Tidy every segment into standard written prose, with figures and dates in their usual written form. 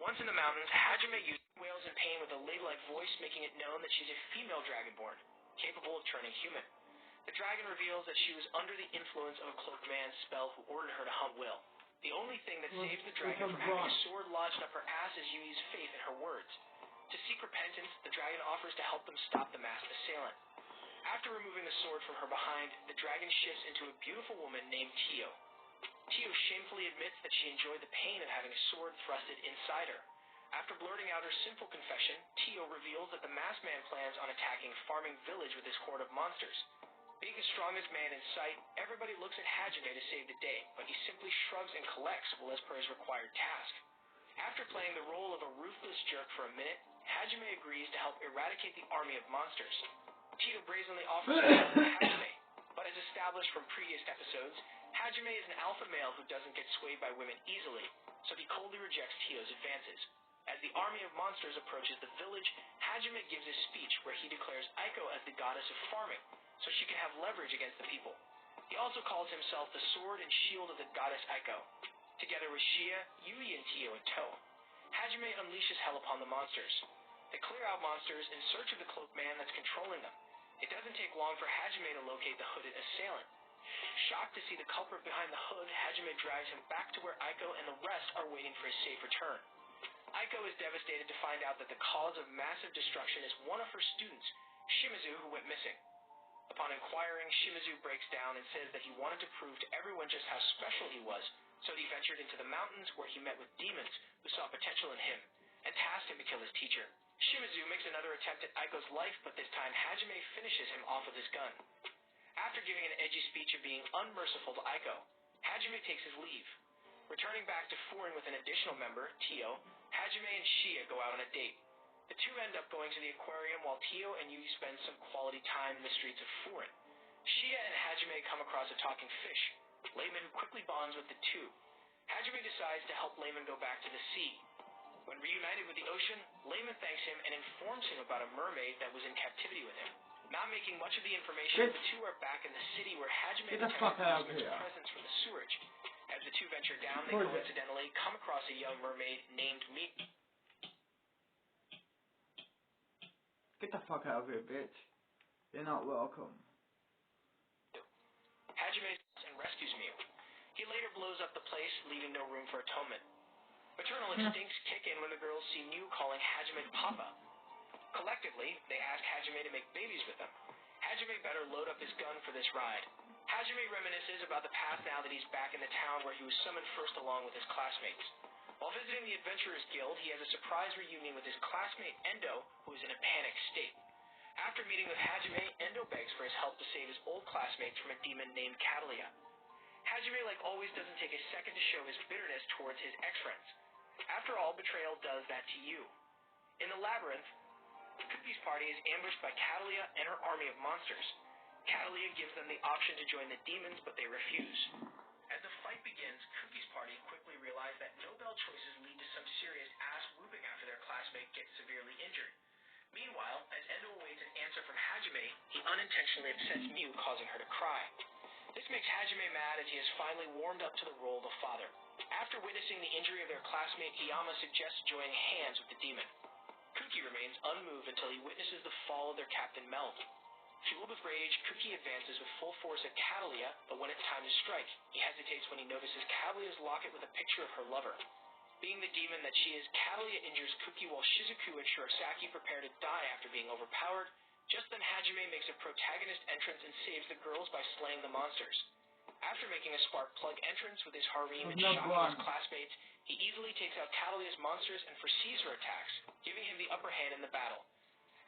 Once in the mountains, Hajime wails in pain with a lady-like voice, making it known that she's a female dragonborn, capable of turning human. The dragon reveals that she was under the influence of a cloaked man's spell who ordered her to hunt Will. The only thing that saves the dragon from having a sword lodged up her ass is Yui's faith in her words. To seek repentance, the dragon offers to help them stop the masked assailant. After removing the sword from her behind, the dragon shifts into a beautiful woman named Tio. Tio shamefully admits that she enjoyed the pain of having a sword thrusted inside her. After blurting out her sinful confession, Tio reveals that the masked man plans on attacking Farming Village with his horde of monsters. Being the strongest man in sight, everybody looks at Hajime to save the day, but he simply shrugs and collects well as per his required task. After playing the role of a ruthless jerk for a minute, Hajime agrees to help eradicate the army of monsters. Tio brazenly offers to help Hajime, but as established from previous episodes, Hajime is an alpha male who doesn't get swayed by women easily, so he coldly rejects Tio's advances. As the army of monsters approaches the village, Hajime gives a speech where he declares Aiko as the goddess of farming, so she can have leverage against the people. He also calls himself the sword and shield of the goddess Aiko. Together with Shia, Yui, and Tio in tow, Hajime unleashes hell upon the monsters. They clear out monsters in search of the cloaked man that's controlling them. It doesn't take long for Hajime to locate the hooded assailant. Shocked to see the culprit behind the hood, Hajime drives him back to where Aiko and the rest are waiting for his safe return. Aiko is devastated to find out that the cause of massive destruction is one of her students, Shimizu, who went missing. Upon inquiring, Shimizu breaks down and says that he wanted to prove to everyone just how special he was, so he ventured into the mountains where he met with demons who saw potential in him, and tasked him to kill his teacher. Shimizu makes another attempt at Aiko's life, but this time Hajime finishes him off with his gun. After giving an edgy speech of being unmerciful to Aiko, Hajime takes his leave. Returning back to Furin with an additional member, Tio, Hajime and Shia go out on a date. The two end up going to the aquarium while Tio and Yui spend some quality time in the streets of Furin. Shia and Hajime come across a talking fish, Layman, who quickly bonds with the two. Hajime decides to help Layman go back to the sea. When reunited with the ocean, Layman thanks him and informs him about a mermaid that was in captivity with him. Not making much of the information, the two are back in the city where Hajime detects Layman's presence from the sewerage. As the two venture down, they coincidentally come across a young mermaid named Miki. Get the fuck out of here, bitch. You're not welcome. Hajime and rescues Miu. He later blows up the place, leaving no room for atonement. Maternal instincts kick in when the girls see Miu calling Hajime Papa. Collectively, they ask Hajime to make babies with them. Hajime better load up his gun for this ride. Hajime reminisces about the past now that he's back in the town where he was summoned first along with his classmates. While visiting the Adventurers Guild, he has a surprise reunion with his classmate Endo, who is in a panicked state. After meeting with Hajime, Endo begs for his help to save his old classmates from a demon named Catalia. Hajime, like always, doesn't take a second to show his bitterness towards his ex-friends. After all, betrayal does that to you. In the labyrinth, Kuki's party is ambushed by Catalia and her army of monsters. Catalia gives them the option to join the demons, but they refuse. As the fight begins, Kuki's party quickly realize that no bell choices lead to some serious ass-whooping after their classmate gets severely injured. Meanwhile, as Endo awaits an answer from Hajime, he unintentionally upsets Miu, causing her to cry. This makes Hajime mad as he has finally warmed up to the role of a father. After witnessing the injury of their classmate, Hiyama suggests joining hands with the demon. Kuki remains unmoved until he witnesses the fall of their captain Meld. Fueled with rage, Kuki advances with full force at Catalia, but when it's time to strike, he hesitates when he notices Catalia's locket with a picture of her lover. Being the demon that she is, Catalia injures Kuki while Shizuku and Shirosaki prepare to die after being overpowered. Just then Hajime makes a protagonist entrance and saves the girls by slaying the monsters. After making a spark plug entrance with his harem and shocking his classmates, he easily takes out Catalia's monsters and foresees her attacks, giving him the upper hand in the battle.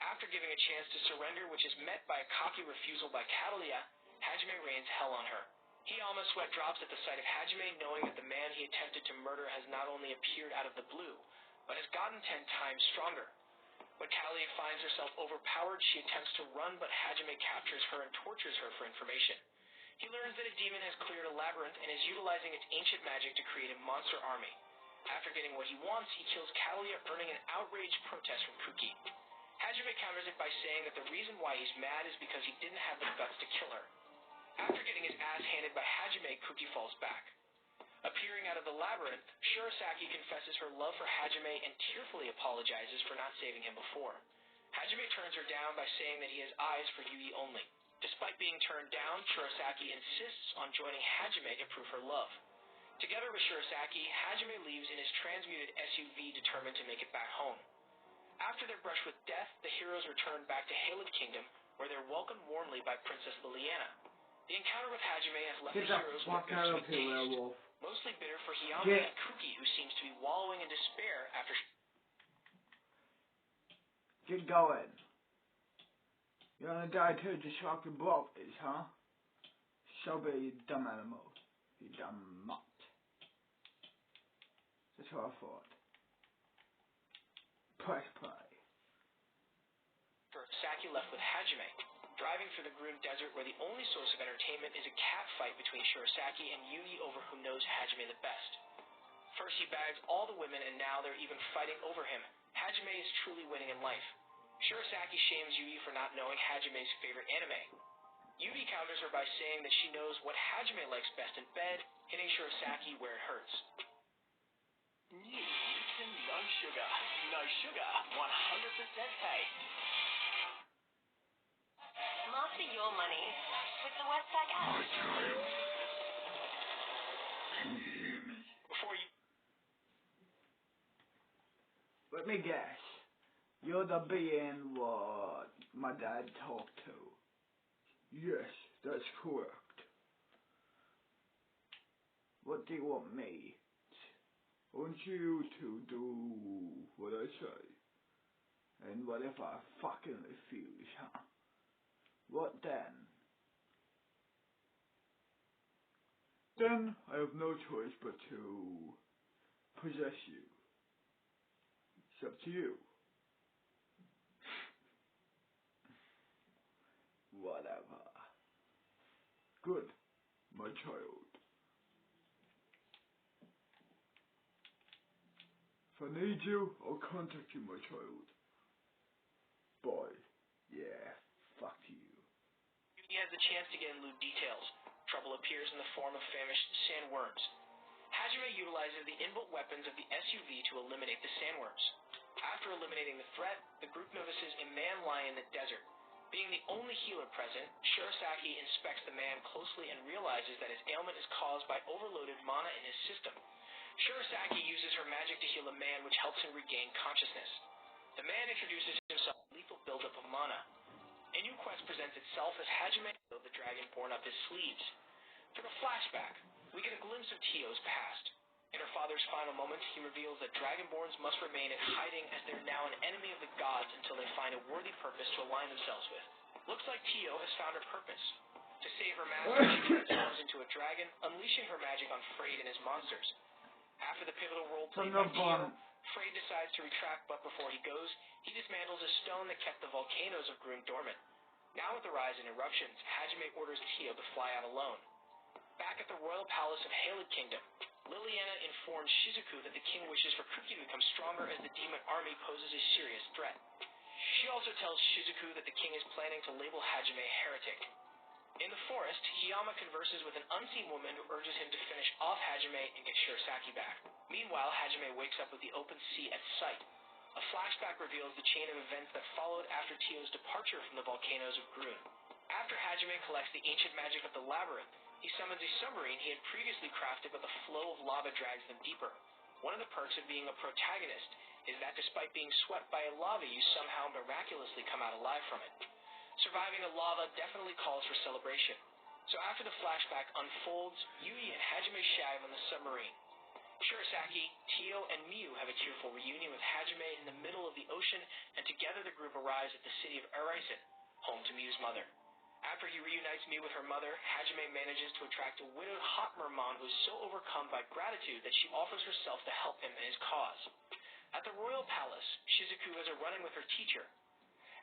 After giving a chance to surrender, which is met by a cocky refusal by Catalia, Hajime rains hell on her. Hiyama's sweat drops at the sight of Hajime, knowing that the man he attempted to murder has not only appeared out of the blue, but has gotten 10 times stronger. When Catalia finds herself overpowered, she attempts to run, but Hajime captures her and tortures her for information. He learns that a demon has cleared a labyrinth and is utilizing its ancient magic to create a monster army. After getting what he wants, he kills Catalia, earning an outraged protest from Kuki. Hajime counters it by saying that the reason why he's mad is because he didn't have the guts to kill her. After getting his ass handed by Hajime, Kuki falls back. Appearing out of the labyrinth, Shirasaki confesses her love for Hajime and tearfully apologizes for not saving him before. Hajime turns her down by saying that he has eyes for Yui only. Despite being turned down, Shirasaki insists on joining Hajime to prove her love. Together with Shirasaki, Hajime leaves in his transmuted SUV determined to make it back home. After their brush with death, the heroes return back to Haled Kingdom, where they're welcomed warmly by Princess Liliana. The encounter with Hajime has left the heroes with a sweet taste, mostly bitter for Hiyama and Kuki, who seems to be wallowing in despair after... Get going. You're gonna die too, just like your brothers, huh? So be, you dumb animal. You dumb mutt. That's what I thought. Press play. Saki left with Hajime, driving through the Grune Desert where the only source of entertainment is a cat fight between Shirasaki and Yui over who knows Hajime the best. First he bags all the women and now they're even fighting over him. Hajime is truly winning in life. Shirasaki shames Yui for not knowing Hajime's favorite anime. Yui counters her by saying that she knows what Hajime likes best in bed, hitting Shirasaki where it hurts. New to no sugar. No sugar, 100% taste. Master your money with the Westpac app. Before you... Let me guess. You're the being what my dad talked to. Yes, that's correct. What do you want me? I want you to do what I say. And what if I fucking refuse, huh? What then? Then I have no choice but to possess you. It's up to you. Whatever. Good, my child. If I need you, I'll contact you, my child. Bye. Yeah, fuck you. He has a chance to get in lewd details. Trouble appears in the form of famished sandworms. Hajime utilizes the inbuilt weapons of the SUV to eliminate the sandworms. After eliminating the threat, the group notices a man lying in the desert. Being the only healer present, Shirasaki inspects the man closely and realizes that his ailment is caused by overloaded mana in his system. Shirasaki uses her magic to heal the man, which helps him regain consciousness. The man introduces himself to lethal buildup of mana. A new quest presents itself as Hajime the Dragonborn up his sleeves. Through a flashback, we get a glimpse of Tio's past. In her father's final moments, he reveals that Dragonborns must remain in hiding as they're now an enemy of the gods until they find a worthy purpose to align themselves with. Looks like Tio has found her purpose. To save her master, she transforms into a dragon, unleashing her magic on Freyed and his monsters. After the pivotal role played by Tio, Freyed decides to retract, but before he goes, he dismantles a stone that kept the volcanoes of Grune dormant. Now with the rise in eruptions, Hajime orders Tio to fly out alone. Back at the royal palace of Haled Kingdom, Liliana informs Shizuku that the king wishes for Kuki to become stronger as the demon army poses a serious threat. She also tells Shizuku that the king is planning to label Hajime a heretic. In the forest, Hiyama converses with an unseen woman who urges him to finish off Hajime and get Shirasaki back. Meanwhile, Hajime wakes up with the open sea at sight. A flashback reveals the chain of events that followed after Tio's departure from the volcanoes of Grune. After Hajime collects the ancient magic of the labyrinth, he summons a submarine he had previously crafted, but the flow of lava drags them deeper. One of the perks of being a protagonist is that despite being swept by a lava, you somehow miraculously come out alive from it. Surviving the lava definitely calls for celebration. So after the flashback unfolds, Yui and Hajime shive on the submarine. Shirasaki, Tio, and Miu have a tearful reunion with Hajime in the middle of the ocean, and together the group arrives at the city of Eraisen, home to Miu's mother. After he reunites Miu with her mother, Hajime manages to attract a widowed Hotmermon who is so overcome by gratitude that she offers herself to help him in his cause. At the royal palace, Shizuku has a run-in with her teacher.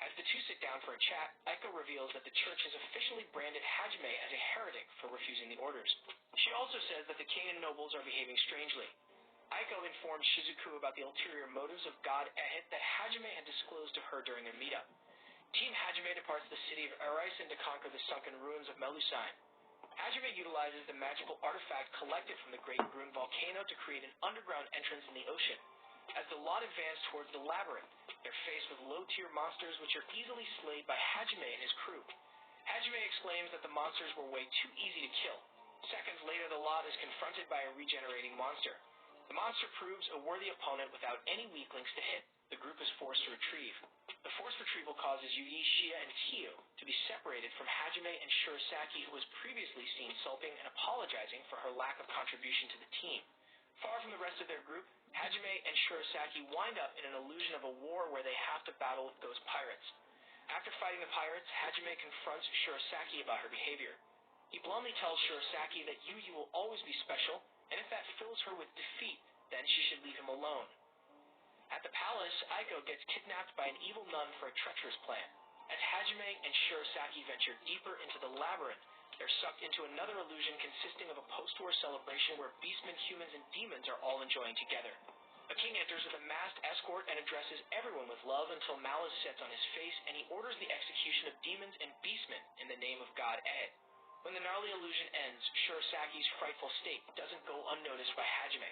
As the two sit down for a chat, Aiko reveals that the church has officially branded Hajime as a heretic for refusing the orders. She also says that the king and nobles are behaving strangely. Aiko informs Shizuku about the ulterior motives of god Ehit that Hajime had disclosed to her during their meetup. Team Hajime departs the city of Eraisen to conquer the sunken ruins of Melusine. Hajime utilizes the magical artifact collected from the Great Grun volcano to create an underground entrance in the ocean. As the lot advance towards the labyrinth, they're faced with low-tier monsters which are easily slayed by Hajime and his crew. Hajime exclaims that the monsters were way too easy to kill. Seconds later, the lot is confronted by a regenerating monster. The monster proves a worthy opponent without any weaklings to hit. The group is forced to retrieve. The forced retrieval causes Yui, Shia, and Tio to be separated from Hajime and Shirasaki, who was previously seen sulking and apologizing for her lack of contribution to the team. Far from the rest of their group, Hajime and Shirasaki wind up in an illusion of a war where they have to battle with ghost pirates. After fighting the pirates, Hajime confronts Shirasaki about her behavior. He bluntly tells Shirasaki that Yui will always be special, and if that fills her with defeat, then she should leave him alone. At the palace, Aiko gets kidnapped by an evil nun for a treacherous plan. As Hajime and Shirasaki venture deeper into the labyrinth, they're sucked into another illusion consisting of a post-war celebration where beastmen, humans, and demons are all enjoying together. A king enters with a masked escort and addresses everyone with love until malice sets on his face, and he orders the execution of demons and beastmen in the name of God Ed. When the gnarly illusion ends, Shirasaki's frightful state doesn't go unnoticed by Hajime.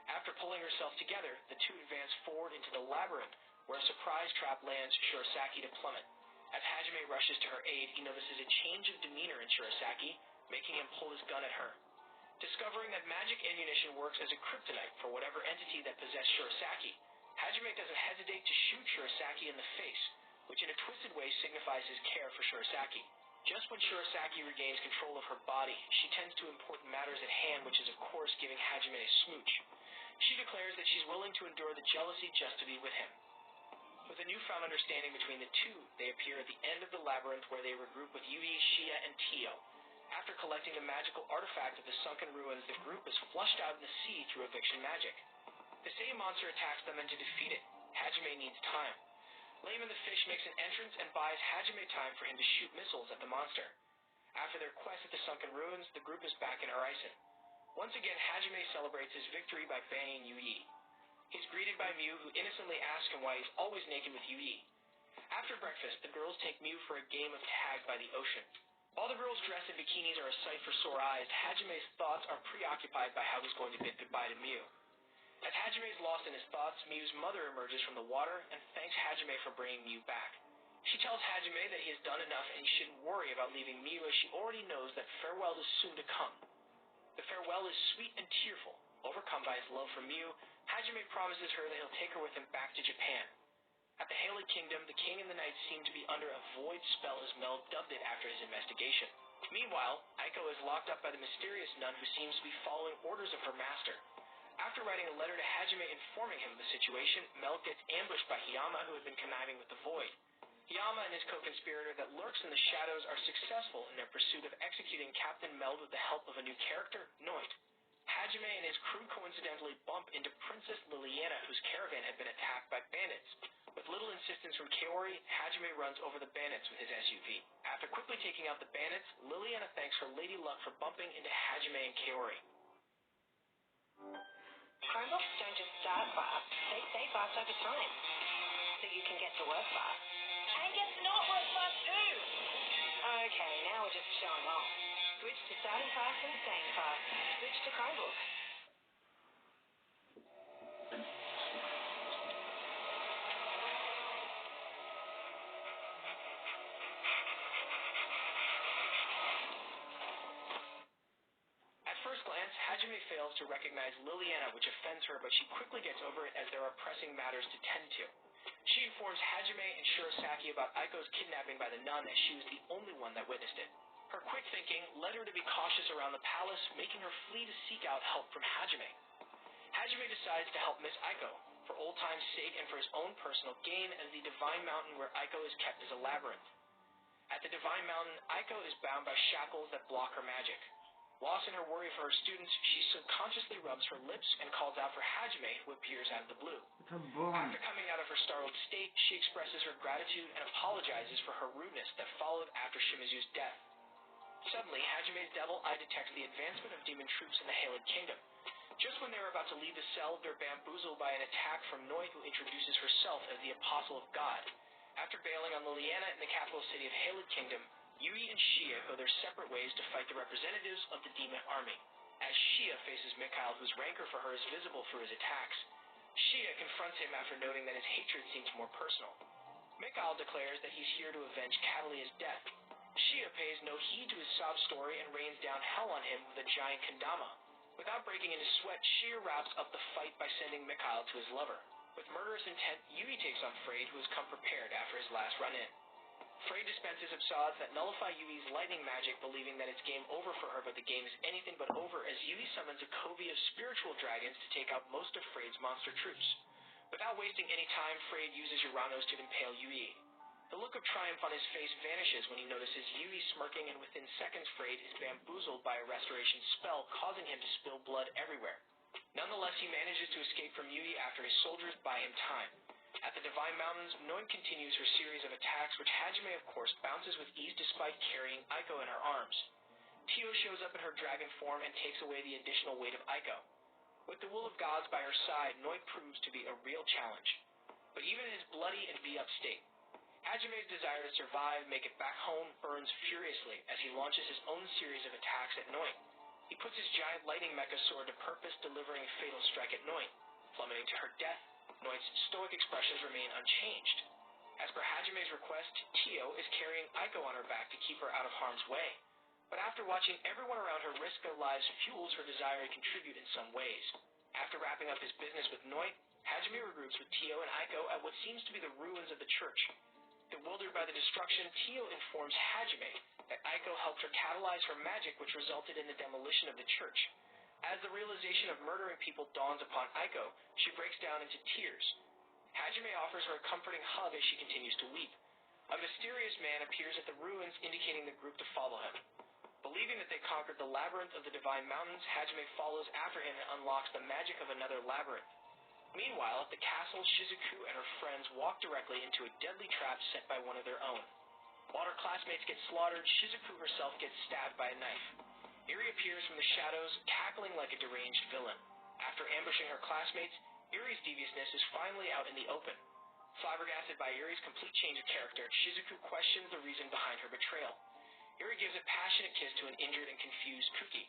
After pulling herself together, the two advance forward into the labyrinth, where a surprise trap lands Shirasaki to plummet. As Hajime rushes to her aid, he notices a change of demeanor in Shirasaki, making him pull his gun at her. Discovering that magic ammunition works as a kryptonite for whatever entity that possessed Shirasaki, Hajime doesn't hesitate to shoot Shirasaki in the face, which in a twisted way signifies his care for Shirasaki. Just when Shirasaki regains control of her body, she tends to important matters at hand, which is of course giving Hajime a smooch. She declares that she's willing to endure the jealousy just to be with him. With a newfound understanding between the two, they appear at the end of the labyrinth where they regroup with Yui, Shia, and Tio. After collecting the magical artifact of the sunken ruins, the group is flushed out in the sea through eviction magic. The same monster attacks them, and to defeat it, Hajime needs time. Layman the fish makes an entrance and buys Hajime time for him to shoot missiles at the monster. After their quest at the sunken ruins, the group is back in Arisen. Once again, Hajime celebrates his victory by banging Yui. He's greeted by Mew, who innocently asks him why he's always naked with Yui. After breakfast, the girls take Mew for a game of tag by the ocean. While the girls dressed in bikinis are a sight for sore eyes, Hajime's thoughts are preoccupied by how he's going to bid goodbye to Mew. As Hajime is lost in his thoughts, Mew's mother emerges from the water and thanks Hajime for bringing Mew back. She tells Hajime that he has done enough and he shouldn't worry about leaving Mew, as she already knows that farewell is soon to come. The farewell is sweet and tearful. Overcome by his love for Mew, Hajime promises her that he'll take her with him back to Japan. At the Haled Kingdom, the king and the knights seem to be under a void spell, as Mel dubbed it after his investigation. Meanwhile, Aiko is locked up by the mysterious nun who seems to be following orders of her master. After writing a letter to Hajime informing him of the situation, Mel gets ambushed by Hiyama, who had been conniving with the void. Hiyama and his co-conspirator that lurks in the shadows are successful in their pursuit of executing Captain Meld with the help of a new character, Noit. Hajime and his crew coincidentally bump into Princess Liliana, whose caravan had been attacked by bandits. With little insistence from Kaori, Hajime runs over the bandits with his SUV. After quickly taking out the bandits, Liliana thanks her lady luck for bumping into Hajime and Kaori. Chromebooks don't just start fast, they stay fast over time. So you can get to work fast. And get to not work fast too! Okay, now we're just showing off. Switch to starting fast and staying fast. Switch to Chromebook. At first glance, Hajime fails to recognize Liliana, which offends her, but she quickly gets over it as there are pressing matters to tend to. She informs Hajime and Shirasaki about Aiko's kidnapping by the nun, as she was the only one that witnessed it. Her quick thinking led her to be cautious around the palace, making her flee to seek out help from Hajime. Hajime decides to help Miss Aiko, for old time's sake and for his own personal gain, as the Divine Mountain where Aiko is kept is a labyrinth. At the Divine Mountain, Aiko is bound by shackles that block her magic. Lost in her worry for her students, she subconsciously rubs her lips and calls out for Hajime, who appears out of the blue. After coming out of her startled state, she expresses her gratitude and apologizes for her rudeness that followed after Shimizu's death. Suddenly, Hajime's devil eye detects the advancement of demon troops in the Haled Kingdom. Just when they were about to leave the cell, they're bamboozled by an attack from Noit, who introduces herself as the Apostle of God. After bailing on Liliana in the capital city of Haled Kingdom, Yui and Shia go their separate ways to fight the representatives of the demon army. As Shia faces Mikhail, whose rancor for her is visible through his attacks, Shia confronts him after noting that his hatred seems more personal. Mikhail declares that he's here to avenge Catalia's death. Shia pays no heed to his sob story and rains down hell on him with a giant kendama. Without breaking into sweat, Shia wraps up the fight by sending Mikhail to his lover. With murderous intent, Yui takes on Freyed, who has come prepared after his last run-in. Freyed dispenses absorbs that nullify Yui's lightning magic, believing that it's game over for her, but the game is anything but over as Yui summons a covey of spiritual dragons to take out most of Freyd's monster troops. Without wasting any time, Freyed uses Uranos to impale Yui. The look of triumph on his face vanishes when he notices Yui smirking, and within seconds Freyed is bamboozled by a restoration spell, causing him to spill blood everywhere. Nonetheless, he manages to escape from Yui after his soldiers buy him time. At the Divine Mountains, Noin continues her series of attacks, which Hajime, of course, bounces with ease despite carrying Aiko in her arms. Tio shows up in her dragon form and takes away the additional weight of Aiko. With the will of gods by her side, Noin proves to be a real challenge. But even in his bloody and beat-up state, Hajime's desire to survive, make it back home, burns furiously as he launches his own series of attacks at Noin. He puts his giant lightning mecha sword to purpose, delivering a fatal strike at Noin. Plummeting to her death, Noin's stoic expressions remain unchanged. As per Hajime's request, Tio is carrying Aiko on her back to keep her out of harm's way. But after watching everyone around her risk their lives fuels her desire to contribute in some ways. After wrapping up his business with Noin, Hajime regroups with Tio and Aiko at what seems to be the ruins of the church. Bewildered by the destruction, Tio informs Hajime that Aiko helped her catalyze her magic, which resulted in the demolition of the church. As the realization of murdering people dawns upon Aiko, she breaks down into tears. Hajime offers her a comforting hug as she continues to weep. A mysterious man appears at the ruins, indicating the group to follow him. Believing that they conquered the labyrinth of the Divine Mountains, Hajime follows after him and unlocks the magic of another labyrinth. Meanwhile, at the castle, Shizuku and her friends walk directly into a deadly trap set by one of their own. While her classmates get slaughtered, Shizuku herself gets stabbed by a knife. Eri appears from the shadows, cackling like a deranged villain. After ambushing her classmates, Eri's deviousness is finally out in the open. Flabbergasted by Eri's complete change of character, Shizuku questions the reason behind her betrayal. Eri gives a passionate kiss to an injured and confused Kuki.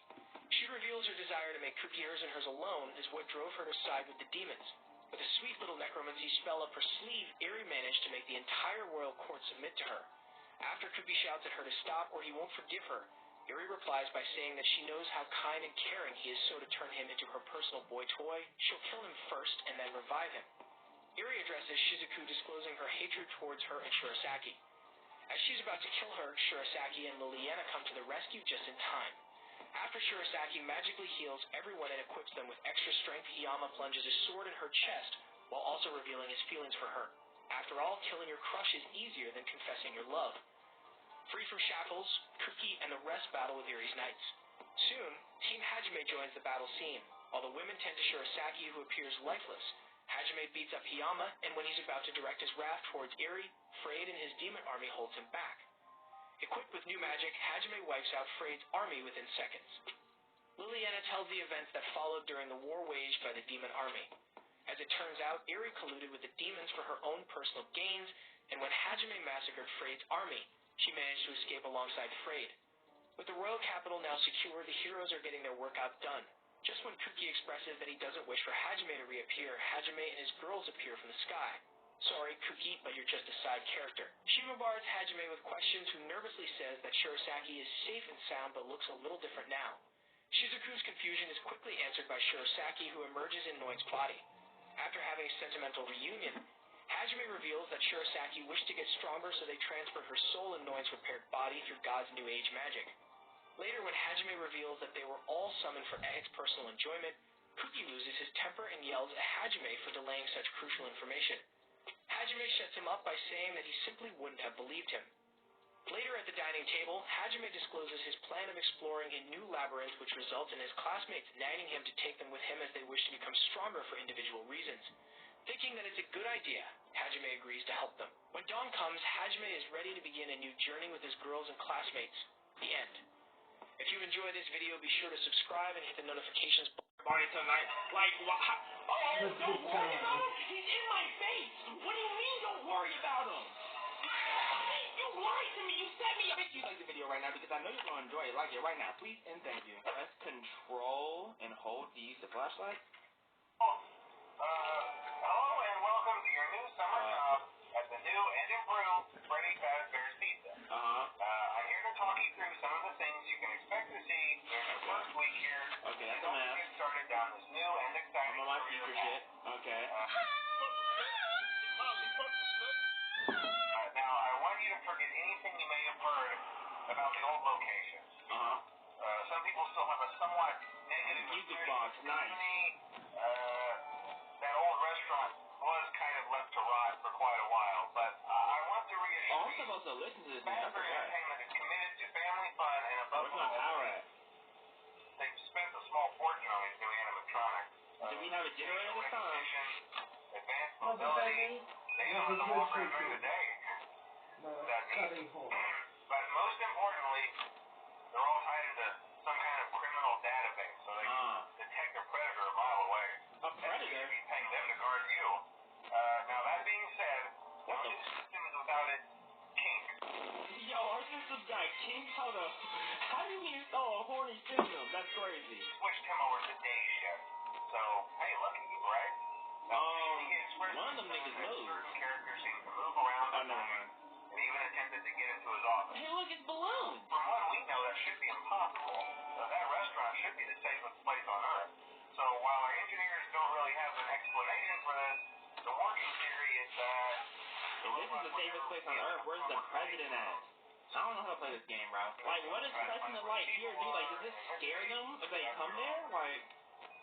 She reveals her desire to make Kuki hers and hers alone is what drove her to side with the demons. With a sweet little necromancy spell up her sleeve, Eri managed to make the entire royal court submit to her. After Kuki shouts at her to stop or he won't forgive her, Eri replies by saying that she knows how kind and caring he is, so to turn him into her personal boy toy, she'll kill him first and then revive him. Eri addresses Shizuku, disclosing her hatred towards her and Shirasaki. As she's about to kill her, Shirasaki and Liliana come to the rescue just in time. After Shirasaki magically heals everyone and equips them with extra strength, Hiyama plunges his sword in her chest, while also revealing his feelings for her. After all, killing your crush is easier than confessing your love. Free from shackles, Kuki and the rest battle with Eri's knights. Soon, Team Hajime joins the battle scene. While the women tend to Shirasaki, who appears lifeless, Hajime beats up Hiyama, and when he's about to direct his wrath towards Eri, Freyed and his demon army holds him back. Equipped with new magic, Hajime wipes out Freyd's army within seconds. Liliana tells the events that followed during the war waged by the demon army. As it turns out, Eri colluded with the demons for her own personal gains, and when Hajime massacred Freyd's army, she managed to escape alongside Freyd. With the royal capital now secure, the heroes are getting their workout done. Just when Kuki expresses that he doesn't wish for Hajime to reappear, Hajime and his girls appear from the sky. Sorry, Kuki, but you're just a side character. She bombards Hajime with questions, who nervously says that Shirasaki is safe and sound but looks a little different now. Shizuku's confusion is quickly answered by Shirasaki, who emerges in Noin's body. After having a sentimental reunion, Hajime reveals that Shirasaki wished to get stronger, so they transferred her soul in Noin's repaired body through God's New Age magic. Later, when Hajime reveals that they were all summoned for Egg's personal enjoyment, Kuki loses his temper and yells at Hajime for delaying such crucial information. Hajime shuts him up by saying that he simply wouldn't have believed him. Later at the dining table, Hajime discloses his plan of exploring a new labyrinth, which results in his classmates nagging him to take them with him as they wish to become stronger for individual reasons. Thinking that it's a good idea, Hajime agrees to help them. When dawn comes, Hajime is ready to begin a new journey with his girls and classmates. The end. If you enjoy this video, be sure to subscribe and hit the notifications button tonight. Like, what? Oh, don't worry about him. He's in my face. What do you mean, don't worry about him? You lied to me. You set me up. that because I know you're going to enjoy it. Like it right now. Please and thank you. Press Control and hold to use the flashlight. Hello and welcome to your new summer job at the new and improved Freddy Fazbear's Pizza. I'm here to talk you through some of the things you can expect to see during your first week here. Okay, that's a mess. Get started down this new and exciting I'm on my future shit. Okay. Now, I want you to forget anything you may have heard about the old locations. Some people still have a somewhat negative Music box, nice. That old restaurant was kind of left to rot for quite a while, but I want to reassure I'm you. supposed to listen to this. Fazbear Entertainment is committed to family fun and above Where's my power at? They've spent a small fortune on these new animatronics. Do we have a generator this time? Advanced mobility. They use them all during the day. But most importantly, they're all tied into some kind of criminal database, so they can detect a predator a mile away. A predator? You'd be paying them to guard you. Now that being said, no new system is without its kinks. Yo, our system's got kinks? How do you install a horny system? That's crazy. Switched him over to day shift. So, hey, lucky you, right? One of them niggas knows. Certain characters seem to move around Oh, never mind. and even attempted to get into his office. Hey, look, it's balloons. From what we know, that should be impossible. That restaurant should be the safest place on Earth. So while our engineers don't really have an explanation for this, the working theory is that... If this is the safest place on Earth, where's the president at? I don't know how to play this game, bro. Like, what does pressing the light here do? Like, does this scare them if they come there? Like...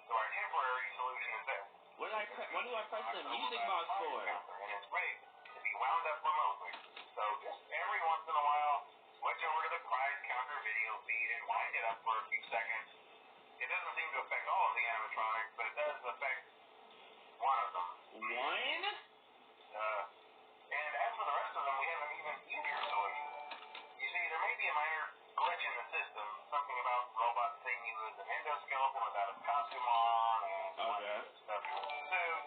So our temporary solution is this. What do I press the music box for? And it's rigged to be wound up remotely. So just every once in a while, switch over to the prize counter video feed and wind it up for a few seconds. It doesn't seem to affect all of the animatronics, but it does affect one of them. One? And as for the rest of them, we have an even easier solution. You see, there may be a minor glitch in the system, something about robots seeing you as an endoskeleton without a costume on, and stuff soon.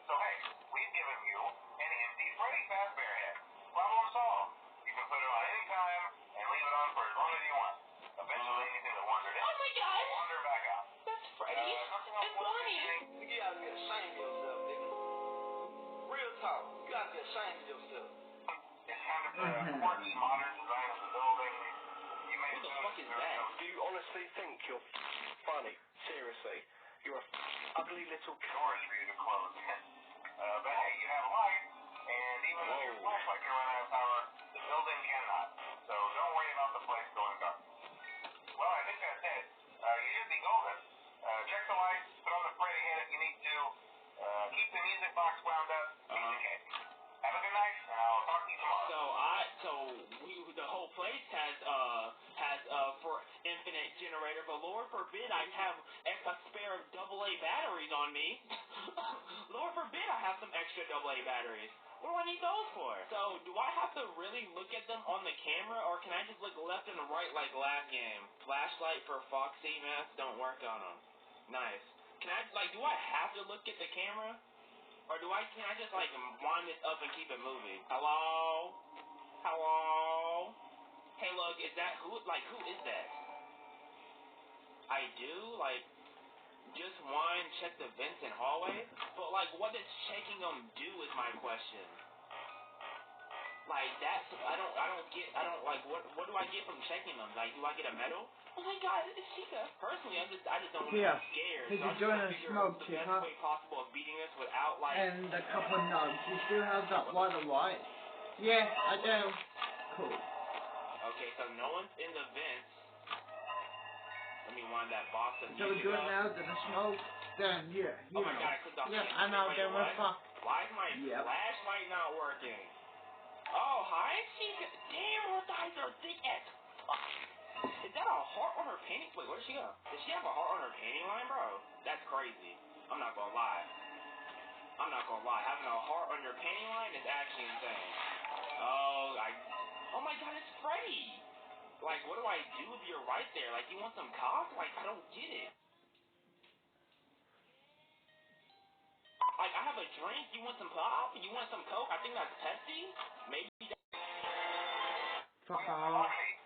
So hey, we've given you an empty Freddy Fazbear head. Problem solved. You can put it on any time and leave it on for as long as you want. Eventually, anything that wandered in, Oh my God! wander back out. That's Freddy. It's Bonnie. You gotta be ashamed of yourself, nigga. Real talk. You gotta be ashamed of yourself. It's kind of the quirky modern design of the building. You may What the fuck is that? Do you honestly think you're funny? Seriously. You're a ugly little doors for you to close. But hey, you have light, and even though your flashlight can run out of power, the building cannot. So don't worry about the place going dark. Well, I think that's it. You should be golden. Check the lights, put on the Freddy head if you need to. Keep the music box wound up. Have a good night, and I'll talk to you tomorrow. The whole place has for infinite generator, but Lord forbid I have a spare of AA batteries on me. Lord forbid I have some extra AA batteries. What do I need those for? So, do I have to really look at them on the camera, or can I just look left and right like last game? Flashlight for Foxy masks don't work on them. Nice. Can I, do I have to look at the camera? Or can I just, wind this up and keep it moving? Hello? Hello? Hey, look, is that, who is that? I do, just wind, check the vents and hallways? But, what does checking them do is my question. What do I get from checking them? Do I get a medal? Oh my God, it's Chica. Personally, I just don't want to be scared. Did So you join a smoke, the Chica? best way possible of beating this without, And a couple of nugs. You still have that light of light? Yeah, I do. Cool. Okay, so no one's in the vents. Let me wind that box of So we do it now, then the smoke, then Oh my God, I clicked off. Yeah, I know, then we're fucked. Why is my flashlight not working? Oh, hi, Chica. Damn, her thighs are thick as fuck. Is that a heart on her panty? Wait, where did she go? Does she have a heart on her panty line, bro? That's crazy. I'm not gonna lie. Having a heart on your panty line is actually insane. Oh my God, it's Freddy. What do I do if you're right there? You want some cock? I don't get it. I have a drink. You want some pop? You want some Coke? I think that's Pepsi. Maybe. Fuck off. Hey,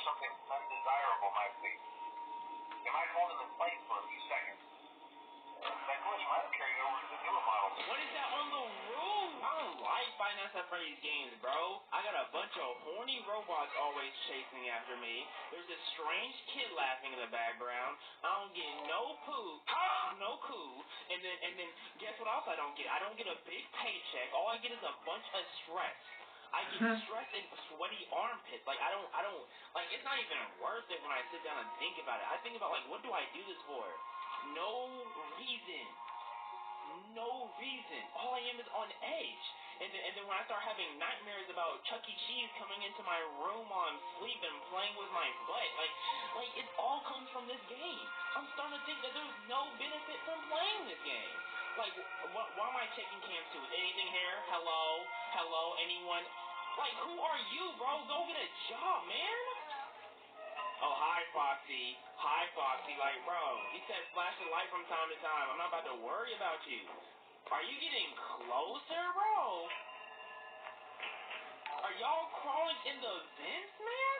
something undesirable might be. You might hold them in place for a few seconds. That glitch might have carried over to the newer models. What is that on the roof? I don't like Five Nights at Freddy's games, bro. I got a bunch of horny robots always chasing after me. There's this strange kid laughing in the background. I don't get no poo, no coo. And then guess what else I don't get? I don't get a big paycheck. All I get is a bunch of stress. I get stressed and sweaty armpits. Like I don't like it's not even worth it when I sit down and think about it. I think about like what do I do this for? No reason. No reason. All I am is on edge. And then when I start having nightmares about Chuck E. Cheese coming into my room while I'm sleeping, playing with my butt, like it all comes from this game. I'm starting to think that there's no benefit from playing this game. Like, why am I checking cams too? Is anything here? Hello, anyone? Like, who are you, bro? Go get a job, man. Oh, hi, Foxy. Like, bro, he said flash the light from time to time. I'm not about to worry about you. Are you getting closer, bro? Are y'all crawling in the vents, man?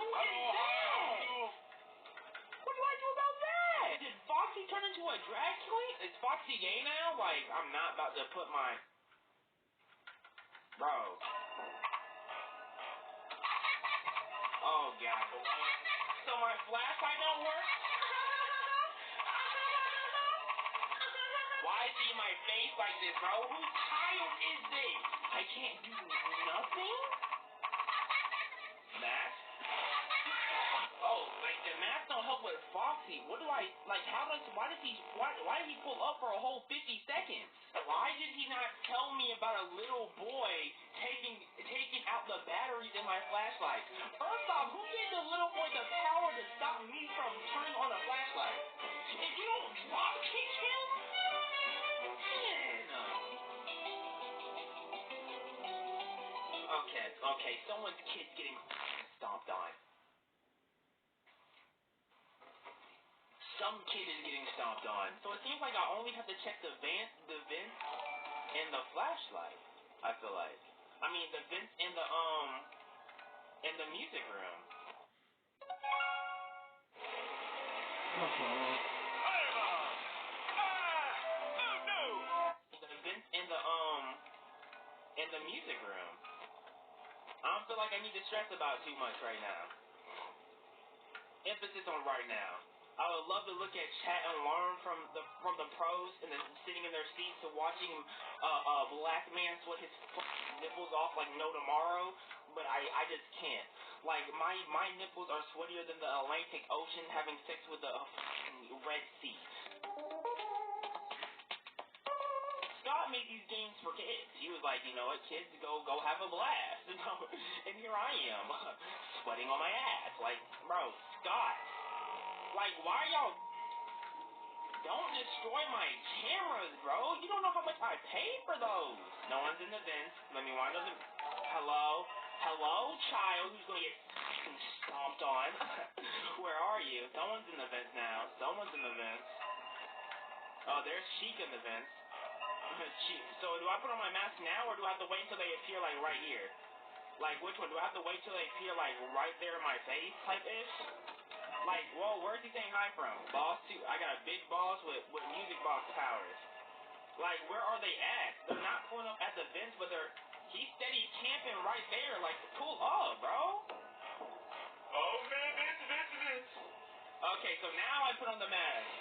Who is that? What do I do about that? Did Foxy turn into a drag queen? Is Foxy gay now? Like, I'm not about to put my... Bro. Oh, God. So my flashlight don't work? Why is he in my face like this, bro? Whose child is this? I can't do nothing? Mask? Oh, like the mask don't help with Foxy. What do I, like, why did he pull up for a whole 50 seconds? Why did he not tell me about a little boy taking out the batteries in my flashlight? First off, who gave the little boy the power to stop me from turning on a flashlight? If you don't drop kick him, man. Okay, someone's kid's getting stomped on. Some kid is getting stomped on. So it seems like I only have to check the vents, and the flashlight. I feel like. I mean the vents in the music room. The vents in the music room. I don't feel like I need to stress about too much right now. Emphasis on right now. I would love to look at chat and learn from the pros and sitting in their seats to watching a black man sweat his nipples off like no tomorrow, but I just can't. Like my nipples are sweatier than the Atlantic Ocean having sex with the Red Sea. Scott made these games for kids. He was like, you know what, kids, go have a blast. And here I am, sweating on my ass. Like, bro, Scott. Like, why y'all don't destroy my cameras, bro? You don't know how much I paid for those. No one's in the vents. Let me wind up the... Hello, child who's gonna get stomped on. Where are you? Someone's in the vents now. Someone's in the vents. Oh, there's Sheik in the vents. So do I put on my mask now, or do I have to wait until they appear, like, right here? Like, which one? Do I have to wait till they appear, like, right there in my face type-ish? Like, whoa, where's he saying hi from? Boss 2. I got a big boss with music box powers. Like, where are they at? They're not pulling up at the vents, but he's steady camping right there. Like, pull up, bro. Oh, man, vents. Okay, so now I put on the mask.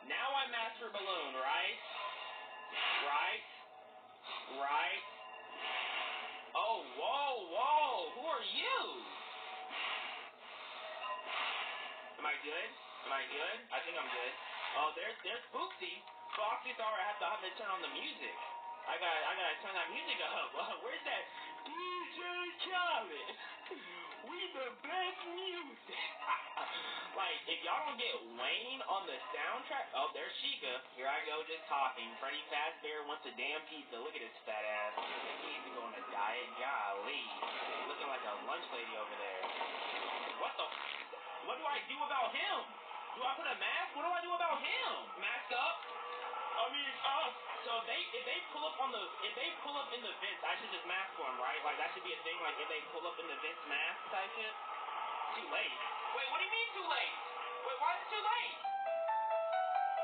Now I master balloon, right? Right. Oh, whoa. Who are you? Am I good? I think I'm good. Oh, there's Foxy. Foxy, sorry, I have to turn on the music. I gotta turn that music up. Where's that DJ Khaled? We the best music. Like, if y'all don't get Wayne on the soundtrack, oh, there's Sheikah. Here I go, just talking. Freddy Fazbear wants a damn pizza. Look at his fat ass. He needs to go on a diet. Golly, looking like a lunch lady over there. What the? What do I do about him? Do I put a mask? What do I do about him? Mask up? So if they pull up in the vents, I should just mask for them, right? Like that should be a thing. Like if they pull up in the vents, mask type shit. Too late. Wait, what do you mean too late? Wait, why is it too late?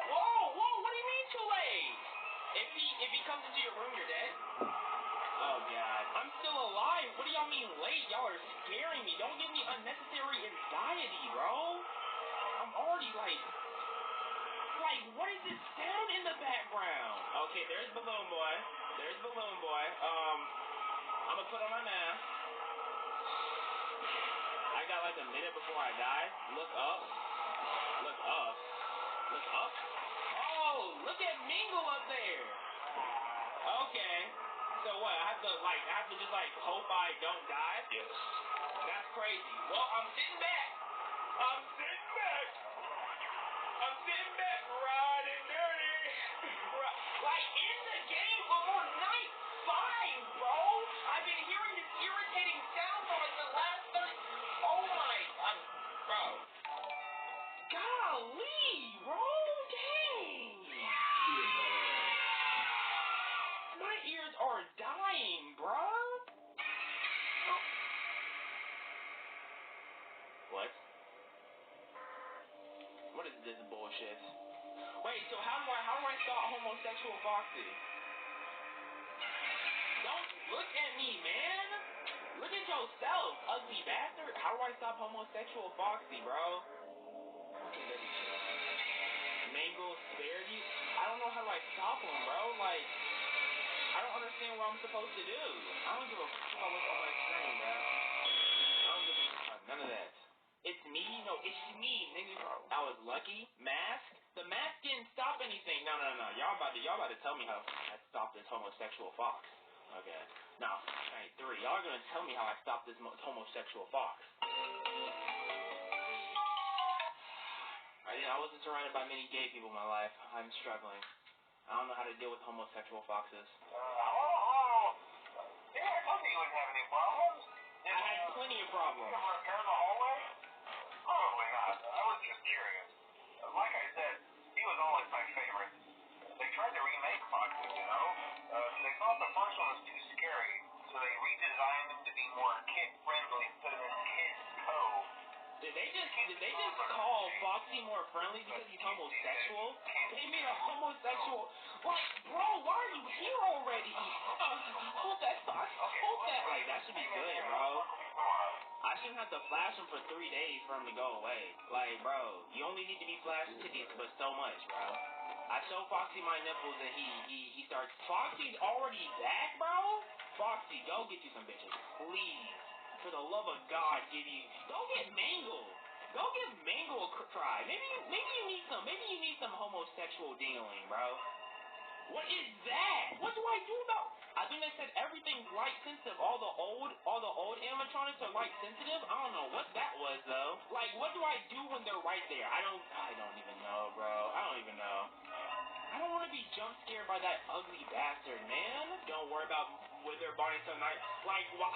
Whoa, what do you mean too late? If he comes into your room, you're dead. Oh god, I'm still alive. What do y'all mean late? Y'all are scaring me. Don't give me unnecessary anxiety, bro. I'm already like, what is this sound in the background? Okay, there's Balloon Boy. I'm gonna put on my mask. I got like a minute before I die. Look up. Oh, look at Mingle up there. Okay. So what? I have to just hope I don't die? Yes. That's crazy. Well, I'm sitting back, riding dirty. Like in the game on night 5, bro. I've been hearing this irritating sound for like the last 30. Oh my, bro. Golly, bro. Dang. My ears are dying, bro. What? What is this bullshit? Wait, so how do I stop homosexual Foxy? Don't look at me, man. Look at yourself, ugly bastard. How do I stop homosexual Foxy, bro? Mangle spared you? I don't know how do I stop him, bro. Like, I don't understand what I'm supposed to do. I don't give a fuck about what's on my screen, bro. I don't give a fuck. None of that. It's me? No, it's me, nigga. I was lucky. Mask? The mask didn't stop anything. No. Y'all about to tell me how I stopped this homosexual fox. Okay. No. Alright, 3. Y'all are gonna tell me how I stopped this homosexual fox. I wasn't surrounded by many gay people in my life. I'm struggling. I don't know how to deal with homosexual foxes. Yeah, I told you you wouldn't have any problems. I had plenty of problems. You ever repair the hallway? Probably not. I was just curious. Like I said, he was always my favorite. They tried to remake Foxy, you know? They thought the first one was too scary, so they redesigned him to be more kid-friendly, put him in Kids Cove. Did they just call Foxy more friendly because he's homosexual? They made a homosexual. Like, bro, why are you here already? Hold that Fox. Hold that. Like, that should be good, bro. I shouldn't have to flash him for 3 days for him to go away. Like, bro, you only need to be flashed titties, but so much, bro. I show Foxy my nipples and he starts. Foxy's already back, bro? Foxy, go get you some bitches, please. For the love of God, go get Mangle. Go give Mangle a try. Maybe you need some homosexual dealing, bro. What is that? What do I do about? I think they said everything's light sensitive. All the old animatronics are light sensitive. I don't know what that was though. Like, what do I do when they're right there? I don't even know, bro. I don't even know. I don't want to be jump scared by that ugly bastard, man. Don't worry about Wither Barney tonight. Like, oh,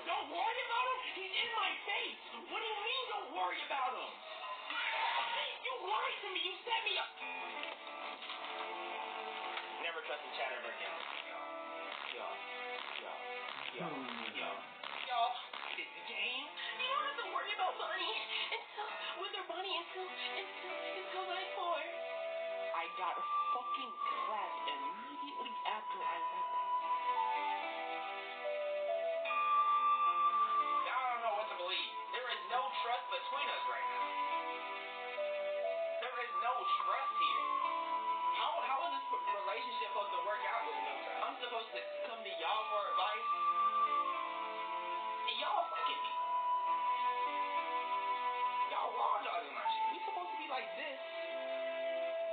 don't worry about him. He's in my face. What do you mean, don't worry about him? You lied to me. You set me up. Never trust a chatter ever again. Yo. It's the game. You don't have to worry about Bonnie Wither Bonnie until night 4. I got fucking clapped immediately after I read that. Now I don't know what to believe. There is no trust between us right now. There is no trust here. How is this relationship supposed to work out with no trust? I'm supposed to come to y'all for advice, and y'all fucking me. Y'all raw dogging my shit. We supposed to be like this.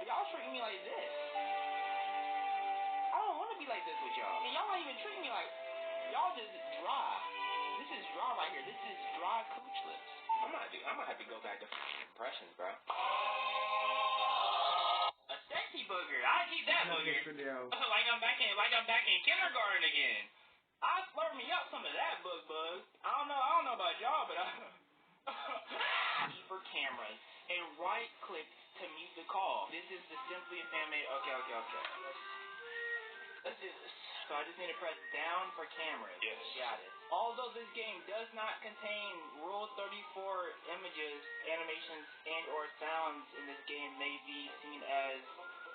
Y'all treating me like this. I don't want to be like this with y'all. And y'all not even treating me like. Y'all just dry. This is dry right here. This is dry cooch lips. I'm gonna have to go back to impressions, bro. A sexy booger. I keep that booger. like I'm back in kindergarten again. I slurp me up some of that bug. I don't know about y'all, but I for cameras and right click to mute the call. This is the simplest animated. Okay. Let's do this. So I just need to press down for cameras. Yes. Got it. Although this game does not contain Rule 34 images, animations, and or sounds in this game may be seen as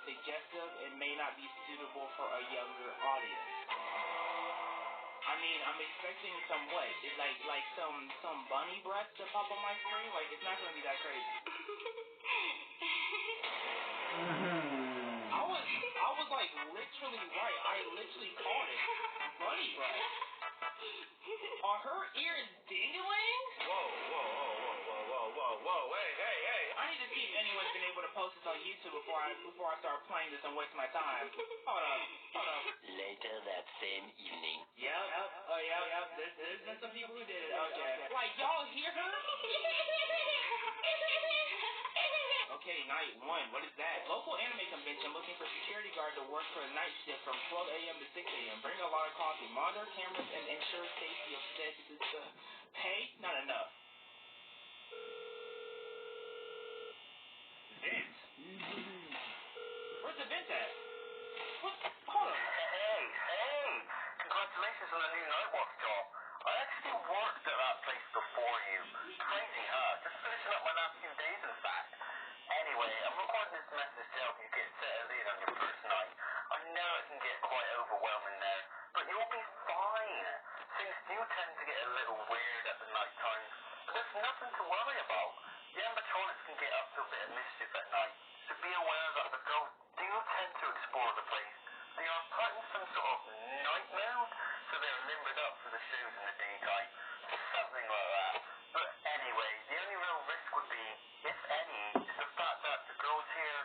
suggestive and may not be suitable for a younger audience. I mean, I'm expecting some what? It's like some bunny breath to pop on my screen. Like, it's not gonna be that crazy. I was like literally right. I literally called it bunny breath. Are her ears dingling? Whoa. Hey. I need to see if anyone's been able to post this on YouTube before I start playing this and waste my time. Hold up. Later that same evening. Yep. Oh, yep. There's been some people who did it. Okay. Like, y'all hear her? Okay, night one. What is that? Local anime convention looking for security guard to work for a night shift from 12 a.m. to 6 a.m. Bring a lot of coffee, monitor cameras, and ensure safety of citizens. Pay? Not enough. Vent. Where's the vent at? What? Hold on. Hey. Congratulations on the new night watch job. I actually worked at that place before you. Crazy, huh? Just finishing up my last few days, in fact. Anyway, I'm recording this message to help you get settled in on your first night. I know it can get quite overwhelming there, but you'll be fine. Things do tend to get a little weird at the night time, but there's nothing to worry about. The animatronics can get up to a bit of mischief at night, so be aware that the girls do tend to explore the place. They are put in some sort of night mode, so they're limbered up for the shows in the daytime. Something like that. But anyway, the only real risk would be, if any, is the fact that the girls here,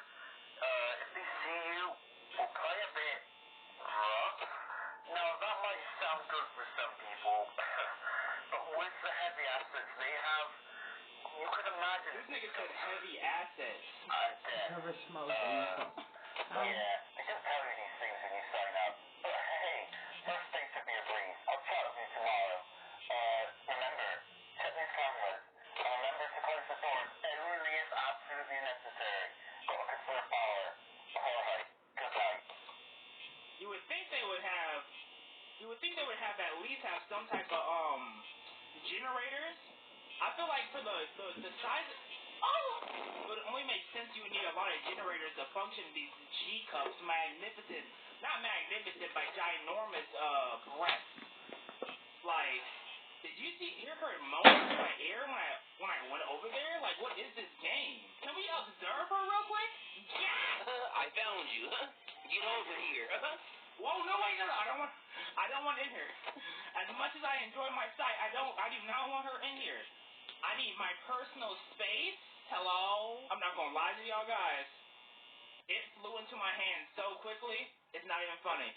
if they see you, will play a bit rough. Now, that might sound good for some people, but with the heavy assets they have, you could imagine... This nigga said heavy assets. Never smoke Yeah, I can tell you these things when you sign up. But hey, first day should be a breeze. I'll chat with you tomorrow. Remember, check these cameras. And remember to close the doors only if absolutely necessary. Gotta conserve power. Alright, good night. You would think they would have at least have some type of generators. I feel like for the size it would only make sense you would need a lot of generators to function these G cups, not magnificent, but ginormous breaths. Like, did you hear her moaning in my ear when I went over there? Like, what is this game? Can we observe her real quick? Yeah. I found you. Get over here. Whoa, no, wait, no, I don't want in here. As much as I enjoy my sight, I do not want her in here. I need my personal space. Hello? I'm not gonna lie to y'all guys. It flew into my hand so quickly, it's not even funny.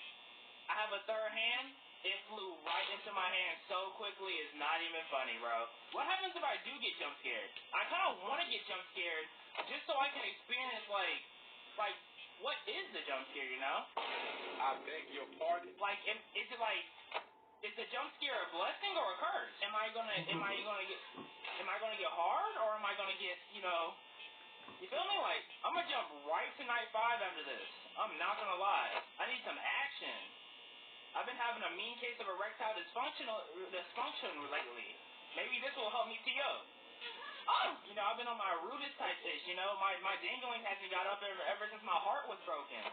I have a third hand, it flew right into my hand so quickly, it's not even funny, bro. What happens if I do get jump scared? I kind of want to get jump scared just so I can experience, like, what is the jump scare, you know? I beg your pardon. Like, is it like, is the jump scare a blessing or a curse? Am I gonna get hard, or am I gonna get, you know, you feel me? Like, I'm gonna jump right to night 5 after this. I'm not gonna lie. I need some action. I've been having a mean case of erectile dysfunction lately. Maybe this will help me tee up. Oh, you know, I've been on my rudest type fish, you know, my dangling hasn't got up ever since my heart was broken.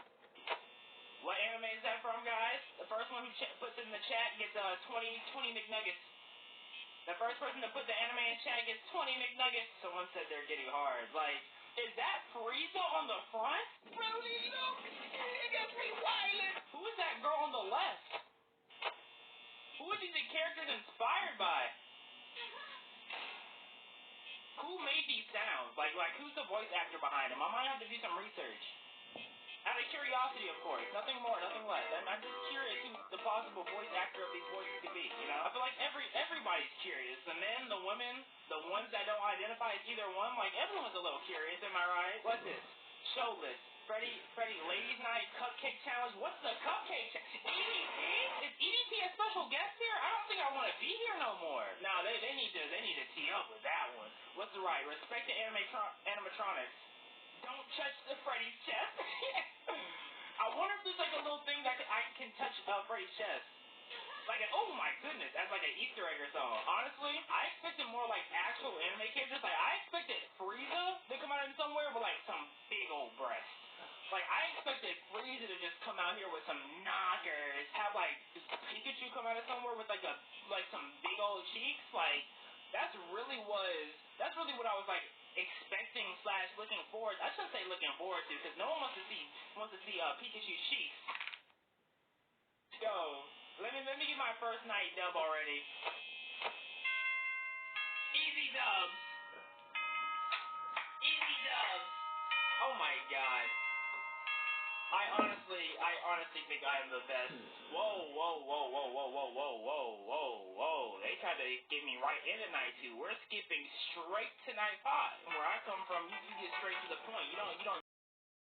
What anime is that from, guys? The first one who puts it in the chat gets 20 McNuggets. The first person to put the anime in chat gets 20 McNuggets. Someone said they're getting hard. Like, is that Frieza on the front? It gets me violent. Who is that girl on the left? Who are these characters inspired by? Who made these sounds? Like who's the voice actor behind them? I might have to do some research. Out of curiosity, of course. Nothing more, nothing less. I'm just curious who the possible voice actor of these voices could be, you know? I feel like everybody's curious. The men, the women, the ones that don't identify as either one, like, everyone's a little curious, am I right? What's this? Show list. Freddy Ladies Night Cupcake Challenge. What's the Cupcake Challenge? EDT? Is EDT a special guest here? I don't think I want to be here no more. No, they need to tee up with that one. What's the right? Respect the animatronics. Don't touch the Freddy's chest. I wonder if there's like a little thing that I can touch Freddy's chest. Like, oh my goodness, as like an Easter egg or something. Honestly, I expected more like actual anime characters. Like, I expected Frieza to come out in somewhere with like some big old breasts. Like, I expected Frieza to just come out here with some knockers, have like Pikachu come out of somewhere with like some big old cheeks. Like, that's really what I was like expecting / looking forward. I shouldn't say looking forward to, because no one wants to see Pikachu's cheeks. Let's go. Let me get my first night dub already. Easy dub. Easy dub. Oh my god. I honestly think I am the best. Whoa. They tried to get me right into night 2. We're skipping straight to night 5. Where I come from, you get